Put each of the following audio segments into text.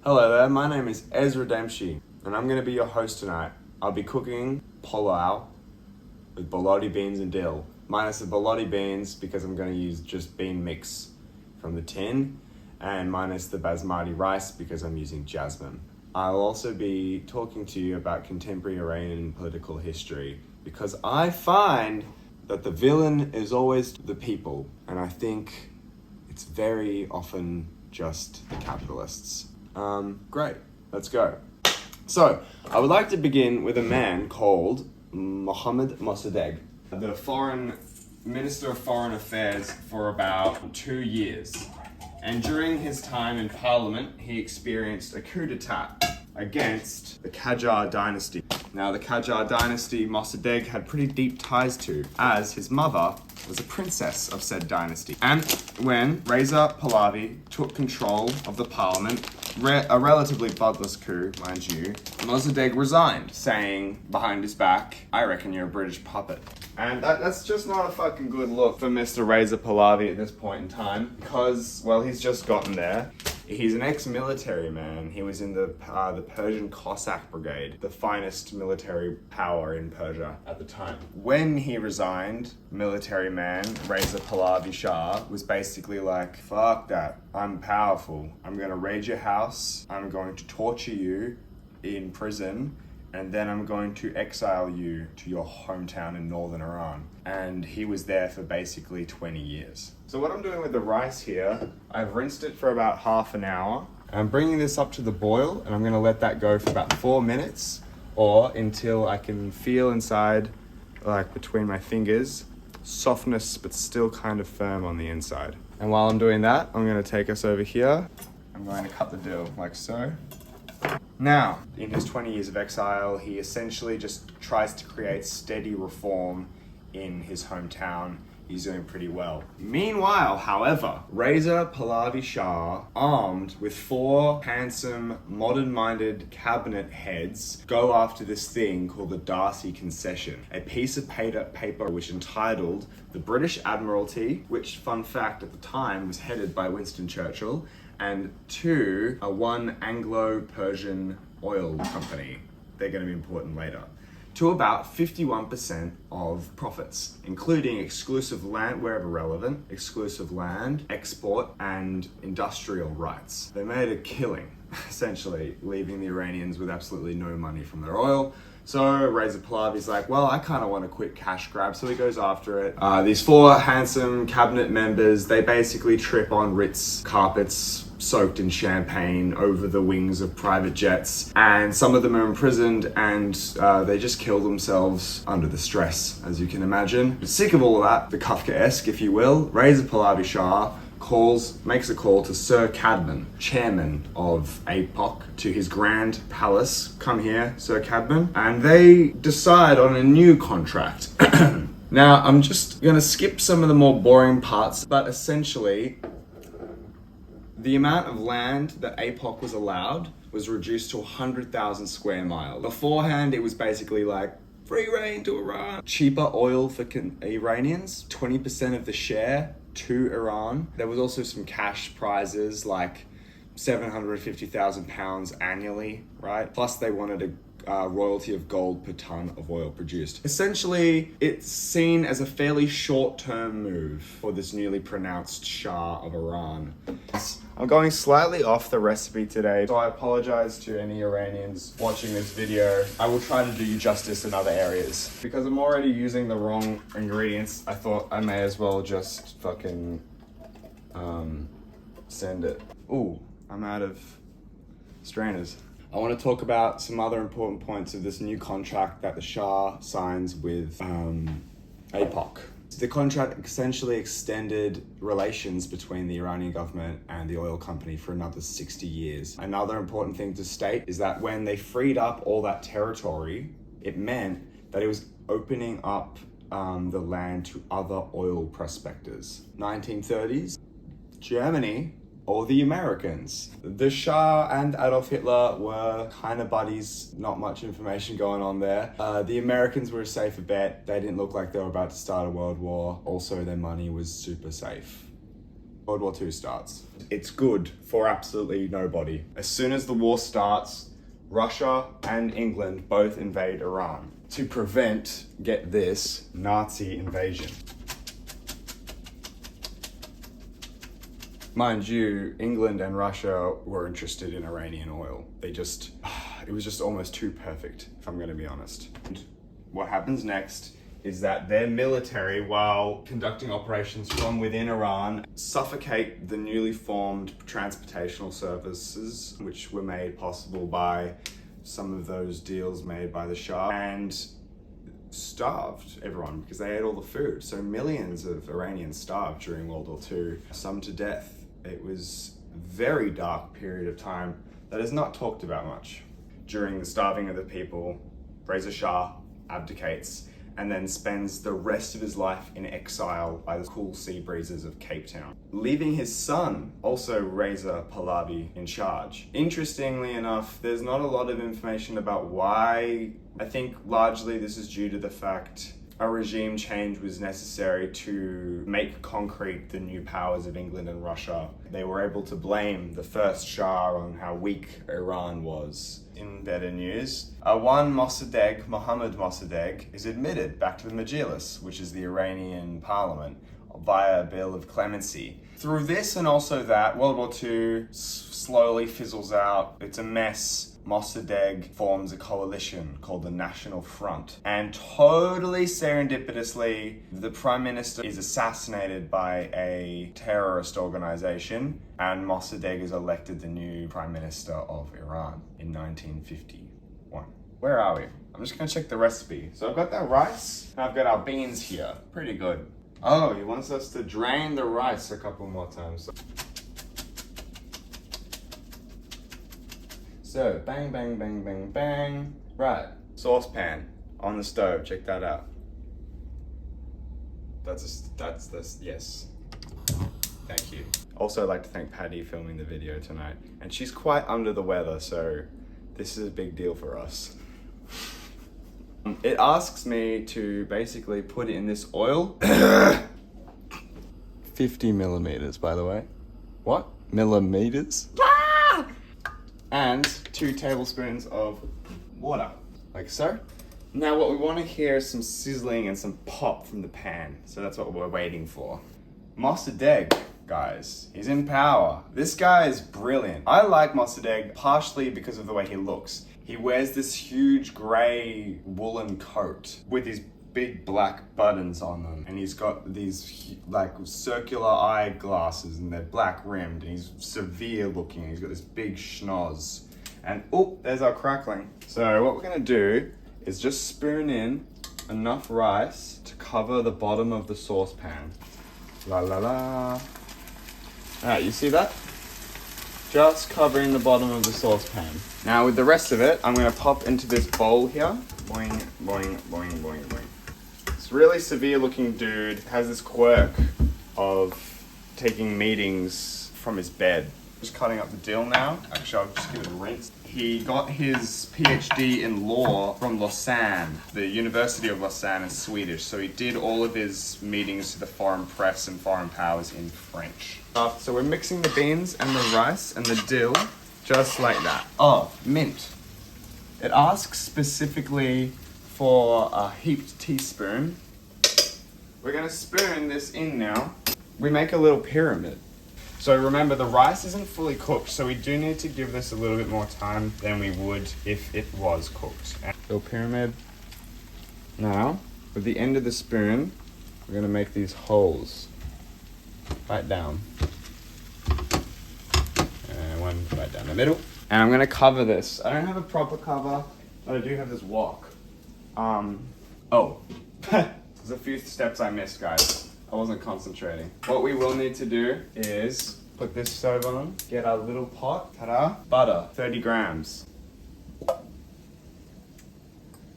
Hello there, my name is Ezra Dempsey, and I'm going to be your host tonight. I'll be cooking polow with bologna beans and dill, minus the bologna beans because I'm going to use just bean mix from the tin, and minus the basmati rice because I'm using jasmine. I'll also be talking to you about contemporary Iranian political history because I find that the villain is always the people, and I think it's very often just the capitalists. Great, let's go. So, I would like to begin with a man called Mohammad Mossadegh, the foreign Minister of Foreign Affairs for about 2 years. And during his time in parliament, he experienced a coup d'etat against the Qajar dynasty. Now, the Qajar dynasty Mossadegh had pretty deep ties to, as his mother was a princess of said dynasty. And when Reza Pahlavi took control of the parliament, a relatively bloodless coup, mind you, Mossadegh resigned, saying behind his back, "I reckon you're a British puppet." And that's just not a fucking good look for Mr. Reza Pahlavi at this point in time, because, well, he's just gotten there. He's an ex-military man. He was in the Persian Cossack Brigade, the finest military power in Persia at the time. When he resigned, military man Reza Pahlavi Shah was basically like, fuck that, I'm powerful. I'm gonna raid your house, I'm going to torture you in prison, and then I'm going to exile you to your hometown in northern Iran. And he was there for basically 20 years. So what I'm doing with the rice here, I've rinsed it for about half an hour. I'm bringing this up to the boil, and I'm gonna let that go for about 4 minutes, or until I can feel inside, like between my fingers, softness but still kind of firm on the inside. And while I'm doing that, I'm gonna take us over here. I'm going to cut the dill like so. Now, in his 20 years of exile, he essentially just tries to create steady reform in his hometown. He's doing pretty well. Meanwhile, however, Reza Pahlavi Shah, armed with 4 handsome, modern-minded cabinet heads, go after this thing called the Darcy Concession, a piece of paper which entitled the British Admiralty, which, fun fact, at the time was headed by Winston Churchill, and 2, one Anglo-Persian oil company. They're going to be important later. To about 51% of profits, including exclusive land, wherever relevant, exclusive land, export, and industrial rights. They made a killing, essentially, leaving the Iranians with absolutely no money from their oil. So Reza Pahlavi's like, well, I kind of want a quick cash grab, so he goes after it. These 4 handsome cabinet members, they basically trip on Ritz carpets soaked in champagne over the wings of private jets, and some of them are imprisoned, and they just kill themselves under the stress, as you can imagine. Sick of all of that, the Kafkaesque, if you will, Reza Pahlavi Shah makes a call to Sir Cadman, chairman of APOC, to his grand palace. Come here, Sir Cadman. And they decide on a new contract. Now, I'm just gonna skip some of the more boring parts, but essentially, the amount of land that APOC was allowed was reduced to 100,000 square miles. Beforehand, it was basically like, free reign to Iran. Cheaper oil for Iranians, 20% of the share to Iran. There was also some cash prizes like £750,000 annually, right? Plus they wanted a royalty of gold per ton of oil produced. Essentially, it's seen as a fairly short-term move for this newly pronounced Shah of Iran. I'm going slightly off the recipe today, so I apologize to any Iranians watching this video. I will try to do you justice in other areas. Because I'm already using the wrong ingredients, I thought I may as well just fucking send it. Ooh, I'm out of strainers. I want to talk about some other important points of this new contract that the Shah signs with APOC. The contract essentially extended relations between the Iranian government and the oil company for another 60 years. Another important thing to state is that when they freed up all that territory, it meant that it was opening up the land to other oil prospectors. 1930s, Germany, or the Americans. The Shah and Adolf Hitler were kind of buddies, not much information going on there. The Americans were a safer bet. They didn't look like they were about to start a world war. Also, their money was super safe. World War II starts. It's good for absolutely nobody. As soon as the war starts, Russia and England both invade Iran to prevent, get this, Nazi invasion. Mind you, England and Russia were interested in Iranian oil. It was just almost too perfect, if I'm going to be honest. And what happens next is that their military, while conducting operations from within Iran, suffocate the newly formed transportational services, which were made possible by some of those deals made by the Shah, and starved everyone because they ate all the food. So millions of Iranians starved during World War II, some to death. It was a very dark period of time that is not talked about much. During the starving of the people, Reza Shah abdicates and then spends the rest of his life in exile by the cool sea breezes of Cape Town, leaving his son, also Reza Pahlavi, in charge. Interestingly enough, there's not a lot of information about why. I think largely this is due to the fact a regime change was necessary to make concrete the new powers of England and Russia. They were able to blame the first Shah on how weak Iran was. In better news, one Mossadegh, Mohammad Mossadegh, is admitted back to the Majlis, which is the Iranian parliament, via a bill of clemency. Through this and also that, World War II slowly fizzles out. It's a mess. Mossadegh forms a coalition called the National Front. And totally serendipitously, the Prime Minister is assassinated by a terrorist organization, and Mossadegh is elected the new Prime Minister of Iran in 1951. Where are we? I'm just gonna check the recipe. So I've got that rice, and I've got our beans here. Pretty good. Oh, he wants us to drain the rice a couple more times. So, bang, bang, bang, bang, bang. Right, saucepan on the stove, check that out. That's this, yes. Thank you. Also, I'd like to thank Paddy filming the video tonight. And she's quite under the weather, so this is a big deal for us. It asks me to basically put it in this oil. 50 millimeters, by the way. What? Millimeters? And 2 tablespoons of water, like so. Now what we want to hear is some sizzling and some pop from the pan. So that's what we're waiting for. Mossadegh, guys, he's in power. This guy is brilliant. I like Mossadegh partially because of the way he looks. He wears this huge gray woolen coat with his big black buttons on them, and he's got these like circular eyeglasses, and they're black rimmed, and he's severe looking. He's got this big schnoz, and oh, there's our crackling. So what we're gonna do is just spoon in enough rice to cover the bottom of the saucepan. La la la. Alright, you see that? Just covering the bottom of the saucepan. Now with the rest of it, I'm gonna pop into this bowl here. Boing, boing, boing, boing, boing. This really severe looking dude has this quirk of taking meetings from his bed. Just cutting up the dill now. Actually, I'll just give it a rinse. He got his PhD in law from Lausanne. The University of Lausanne is Swedish, so he did all of his meetings to the foreign press and foreign powers in French. So we're mixing the beans and the rice and the dill just like that. Oh, mint. It asks specifically for a heaped teaspoon. We're gonna spoon this in now. We make a little pyramid. So remember, the rice isn't fully cooked, so we do need to give this a little bit more time than we would if it was cooked. Little pyramid. Now, with the end of the spoon, we're gonna make these holes right down. And one right down the middle. And I'm gonna cover this. I don't have a proper cover, but I do have this wok. There's a few steps I missed, guys. I wasn't concentrating. What we will need to do is put this stove on, get our little pot, ta-da, butter, 30 grams.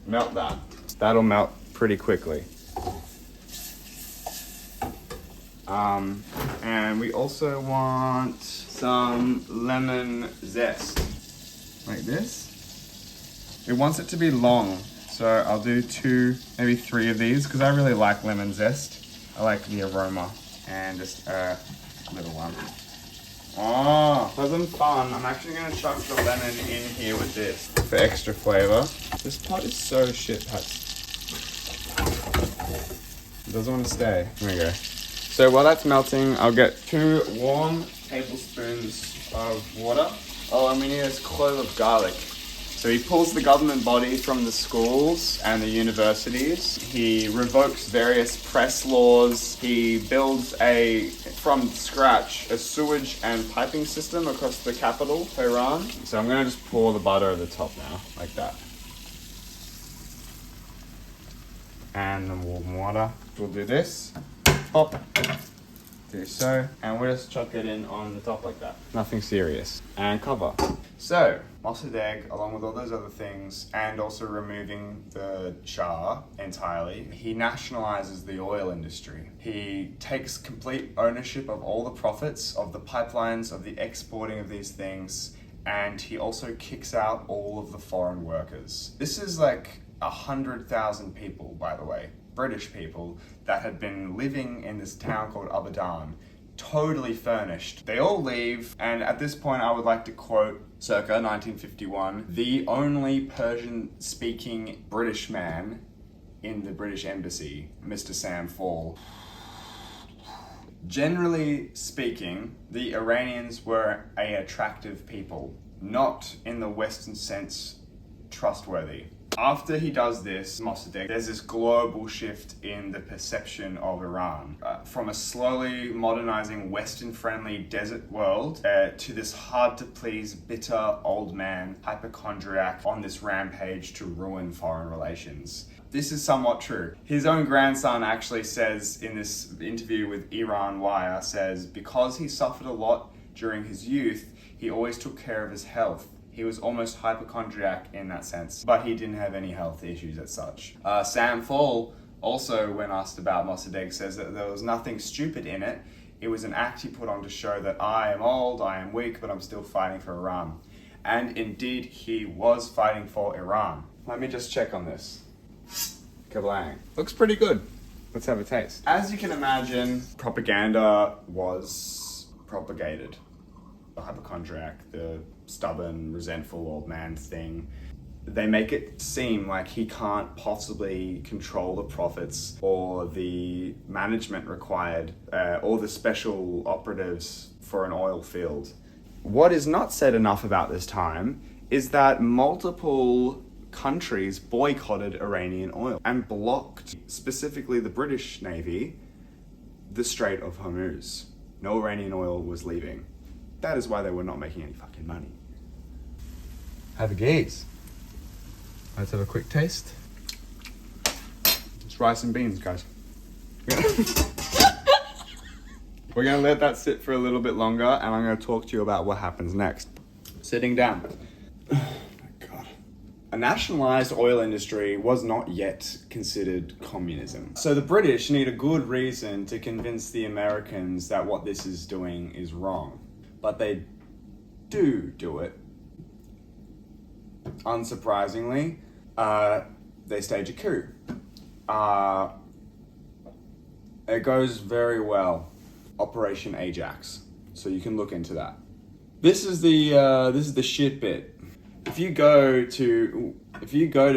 Melt that. That'll melt pretty quickly. And we also want some lemon zest, like this. It wants it to be long, so I'll do 2, maybe 3 of these, because I really like lemon zest. I like the aroma, and just Little one. Oh, for some fun, I'm actually going to chuck the lemon in here with this for extra flavour. This pot is so shit, Pat. It doesn't want to stay. There we go. So while that's melting, I'll get 2 warm tablespoons of water. Oh, and we need a clove of garlic. So he pulls the government body from the schools and the universities. He revokes various press laws. He builds from scratch, a sewage and piping system across the capital, Iran. So I'm gonna just pour the butter over the top now, like that. And the warm water. We'll do this. Pop. Do so. And we'll just chuck it in on the top like that. Nothing serious. And cover. So, Mossadegh, along with all those other things, and also removing the Shah entirely, he nationalizes the oil industry. He takes complete ownership of all the profits of the pipelines, of the exporting of these things, and he also kicks out all of the foreign workers. This is like 100,000 people, by the way, British people, that had been living in this town called Abadan, totally furnished. They all leave, and at this point I would like to quote, circa 1951, the only Persian-speaking British man in the British Embassy, Mr. Sam Fall. Generally speaking, the Iranians were an attractive people, not in the Western sense trustworthy. After he does this, Mossadegh, there's this global shift in the perception of Iran. From a slowly modernizing Western-friendly desert world to this hard-to-please, bitter old man, hypochondriac on this rampage to ruin foreign relations. This is somewhat true. His own grandson actually says in this interview with Iran Wire, says, because he suffered a lot during his youth, he always took care of his health. He was almost hypochondriac in that sense, but he didn't have any health issues as such. Sam Fall also, when asked about Mossadegh, says that there was nothing stupid in it. It was an act he put on to show that I am old, I am weak, but I'm still fighting for Iran. And indeed, he was fighting for Iran. Let me just check on this. Kablang. Looks pretty good. Let's have a taste. As you can imagine, propaganda was propagated. The hypochondriac, the stubborn, resentful old man thing. They make it seem like he can't possibly control the profits or the management required or the special operatives for an oil field. What is not said enough about this time is that multiple countries boycotted Iranian oil and blocked, specifically the British Navy, the Strait of Hormuz. No Iranian oil was leaving. That is why they were not making any fucking money. Have a gaze. Let's have a quick taste. It's rice and beans, guys. We're gonna let that sit for a little bit longer, and I'm gonna talk to you about what happens next. Sitting down. Oh my God. A nationalized oil industry was not yet considered communism. So the British need a good reason to convince the Americans that what this is doing is wrong. But they do it. Unsurprisingly, they stage a coup. It goes very well. Operation Ajax. So you can look into that. This is the shit bit. If you go to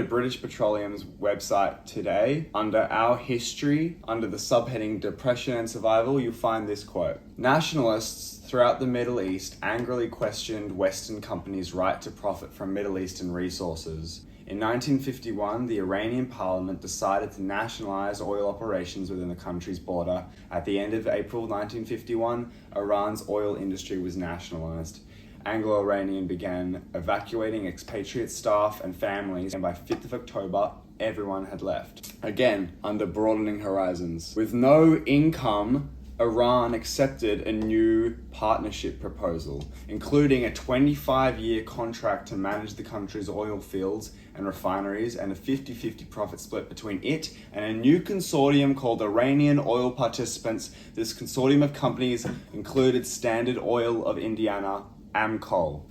British Petroleum's website today, under Our History, under the subheading Depression and Survival, you'll find this quote. Nationalists throughout the Middle East angrily questioned Western companies' right to profit from Middle Eastern resources. In 1951, the Iranian parliament decided to nationalize oil operations within the country's border. At the end of April 1951, Iran's oil industry was nationalized. Anglo-Iranian began evacuating expatriate staff and families, and by 5th of October, everyone had left. Again, under broadening horizons. With no income, Iran accepted a new partnership proposal, including a 25-year contract to manage the country's oil fields and refineries, and a 50-50 profit split between it and a new consortium called Iranian Oil Participants. This consortium of companies included Standard Oil of Indiana, Amoco,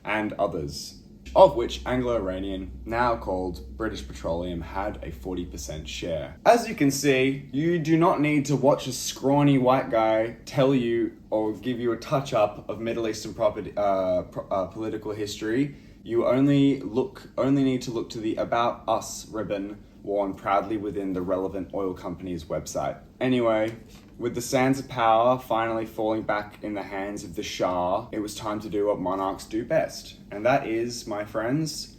and others. of which Anglo-Iranian, now called British Petroleum, had a 40% share. As you can see, you do not need to watch a scrawny white guy tell you or give you a touch-up of Middle Eastern political history. You only need to look to the About Us ribbon worn proudly within the relevant oil company's website. Anyway, with the sands of power finally falling back in the hands of the Shah, it was time to do what monarchs do best. And that is, my friends,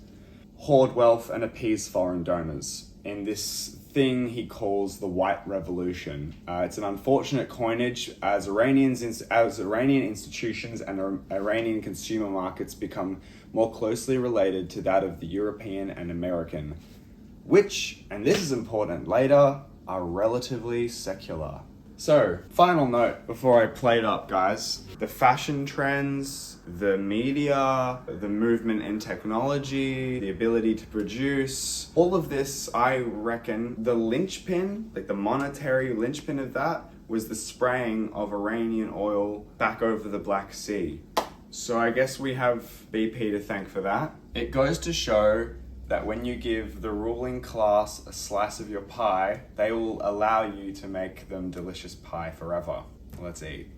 hoard wealth and appease foreign donors in this thing he calls the White Revolution. It's an unfortunate coinage as Iranian institutions and Iranian consumer markets become more closely related to that of the European and American, which, and this is important later, are relatively secular. So, final note before I play it up, guys. The fashion trends, the media, the movement in technology, the ability to produce, all of this, I reckon, the linchpin, like the monetary linchpin of that, was the spraying of Iranian oil back over the Black Sea. So I guess we have BP to thank for that. It goes to show that when you give the ruling class a slice of your pie, they will allow you to make them delicious pie forever. Let's eat.